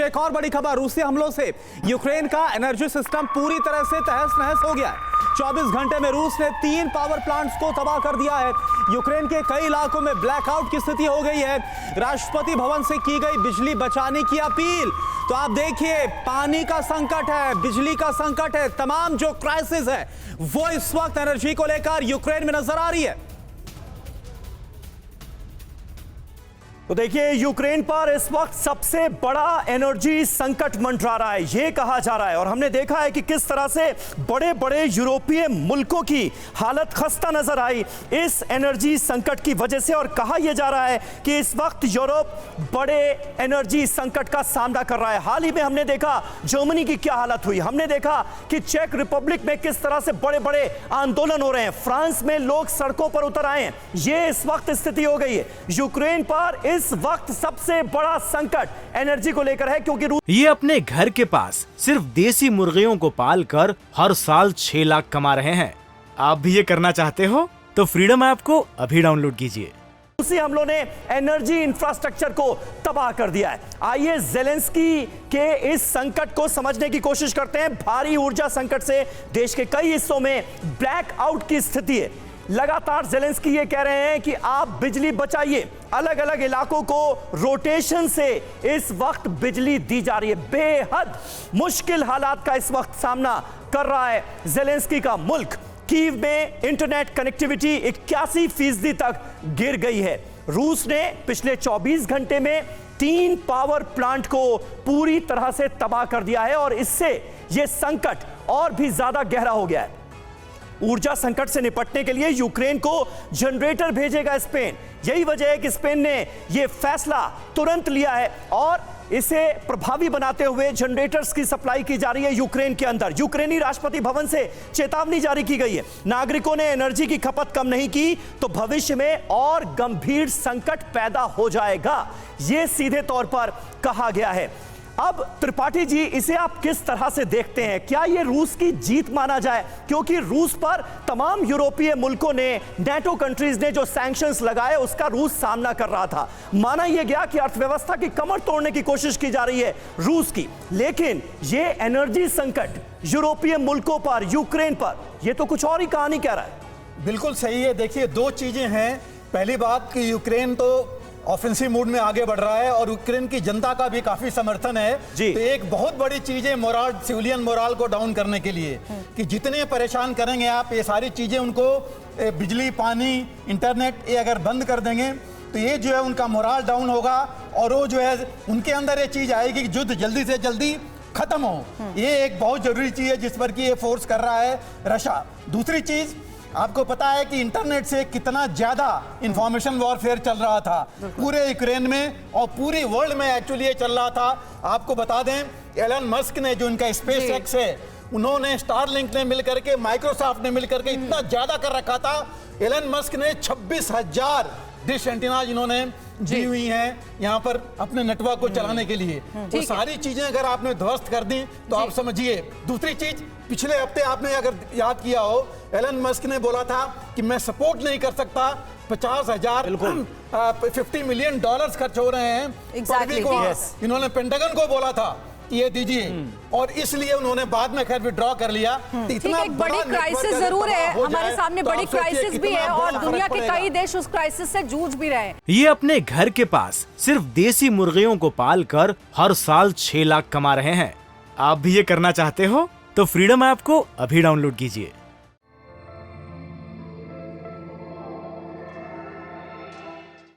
एक और बड़ी खबर रूसी हमलों से। यूक्रेन का एनर्जी सिस्टम पूरी तरह से तहस नहस हो गया है। 24 घंटे में रूस ने 3 पावर प्लांट्स को तबाह कर दिया है। यूक्रेन के कई इलाकों में ब्लैकआउट की स्थिति हो गई है। राष्ट्रपति भवन से की गई बिजली बचाने की अपील। तो आप देखिए, पानी का संकट है, बिजली का संकट है, तमाम जो क्राइसिस है वो इस वक्त एनर्जी को लेकर यूक्रेन में नजर आ रही है। तो देखिए, यूक्रेन पर इस वक्त सबसे बड़ा एनर्जी संकट मंडरा रहा है, यह कहा जा रहा है। और हमने देखा है कि किस तरह से बड़े बड़े यूरोपीय मुल्कों की हालत खस्ता नजर आई इस एनर्जी संकट की वजह से। और कहा यह जा रहा है कि इस वक्त यूरोप बड़े एनर्जी संकट का सामना कर रहा है। हाल ही में हमने देखा जर्मनी की क्या हालत हुई, हमने देखा कि चेक रिपब्लिक में किस तरह से बड़े बड़े आंदोलन हो रहे हैं, फ्रांस में लोग सड़कों पर उतर आए हैं। यह इस वक्त स्थिति हो गई है। यूक्रेन पर इस वक्त सबसे बड़ा संकट एनर्जी को लेकर है, क्योंकि ये अपने घर के पास सिर्फ देसी मुर्गियों को पालकर हर साल 6 लाख कमा रहे हैं। आप भी ये करना चाहते हो तो फ्रीडम ऐप को अभी डाउनलोड कीजिए। रूसी हमलों ने एनर्जी इंफ्रास्ट्रक्चर को तबाह कर दिया है। आइए ज़ेलेंस्की के इस संकट को समझने की कोशिश करते हैं। भारी ऊर्जा संकट से देश के कई हिस्सों में ब्लैकआउट की स्थिति है। लगातार ज़ेलेंस्की ये कह रहे हैं कि आप बिजली बचाइए। अलग अलग इलाकों को रोटेशन से इस वक्त बिजली दी जा रही है। बेहद मुश्किल हालात का इस वक्त सामना कर रहा है ज़ेलेंस्की का मुल्क। कीव में इंटरनेट कनेक्टिविटी 81% तक गिर गई है। रूस ने पिछले 24 घंटे में 3 पावर प्लांट को पूरी तरह से तबाह कर दिया है और इससे यह संकट और भी ज्यादा गहरा हो गया है। ऊर्जा संकट से निपटने के लिए यूक्रेन को जनरेटर भेजेगा स्पेन। यही वजह है कि स्पेन ने यह फैसला तुरंत लिया है और इसे प्रभावी बनाते हुए जनरेटर्स की सप्लाई की जा रही है यूक्रेन के अंदर। यूक्रेनी राष्ट्रपति भवन से चेतावनी जारी की गई है, नागरिकों ने एनर्जी की खपत कम नहीं की तो भविष्य में और गंभीर संकट पैदा हो जाएगा, यह सीधे तौर पर कहा गया है। अब त्रिपाठी जी, इसे आप किस तरह से देखते हैं? क्या यह रूस की जीत माना जाए? क्योंकि रूस पर तमाम यूरोपीय मुल्कों ने, नेटो कंट्रीज ने जो सैंक्शंस लगाए उसका रूस सामना कर रहा था। माना यह गया कि अर्थव्यवस्था की कमर तोड़ने की कोशिश की जा रही है रूस की, लेकिन यह एनर्जी संकट यूरोपीय मुल्कों पर, यूक्रेन पर, यह तो कुछ और ही कहानी कह रहा है। बिल्कुल सही है। देखिए, 2 चीजें हैं। पहली बात कि यूक्रेन तो ऑफेंसिव मूड में आगे बढ़ रहा है और यूक्रेन की जनता का भी काफी समर्थन है। तो एक बहुत बड़ी चीज है मोराल, सिविलियन मोराल को डाउन करने के लिए कि जितने परेशान करेंगे आप, ये सारी चीजें उनको बिजली, पानी, इंटरनेट, ये अगर बंद कर देंगे तो ये जो है उनका मोराल डाउन होगा और वो जो है उनके अंदर ये चीज आएगी कि युद्ध जल्दी से जल्दी खत्म हो। ये एक बहुत जरूरी चीज है जिस पर कि ये फोर्स कर रहा है रशिया। दूसरी चीज, आपको पता है कि इंटरनेट से कितना ज्यादा इंफॉर्मेशन वॉरफेयर चल रहा था पूरे यूक्रेन में और पूरी वर्ल्ड में एक्चुअली ये चल रहा था। आपको बता दें, एलन मस्क ने, जो उनका स्पेस एक्स है, उन्होंने, स्टारलिंक ने मिलकर के, माइक्रोसॉफ्ट ने मिलकर के इतना ज्यादा कर रखा था। एलन मस्क ने 26,000 डिश एंटीनाज इन्होंने दी हुई हैं यहाँ पर अपने नेटवर्क को चलाने के लिए। वो सारी चीजें अगर आपने ध्वस्त कर दी तो आप समझिए। दूसरी चीज, पिछले हफ्ते आपने अगर याद किया हो, एलन मस्क ने बोला था कि मैं सपोर्ट नहीं कर सकता 50 मिलियन डॉलर्स खर्च हो रहे हैं पृथ्वी को। इन्होंने पेंटागन को बोला था ये दीजिए और इसलिए उन्होंने बाद में खैर विड्रॉ कर लिया। इतना एक बड़ी क्राइसिस जरूर है हमारे सामने, बड़ी क्राइसिस भी है और दुनिया के कई देश उस क्राइसिस से जूझ भी रहे हैं। ये अपने घर के पास सिर्फ देसी मुर्गियों को पालकर हर साल 6 लाख कमा रहे हैं। आप भी ये करना चाहते हो तो फ्रीडम ऐप को अभी डाउनलोड कीजिए।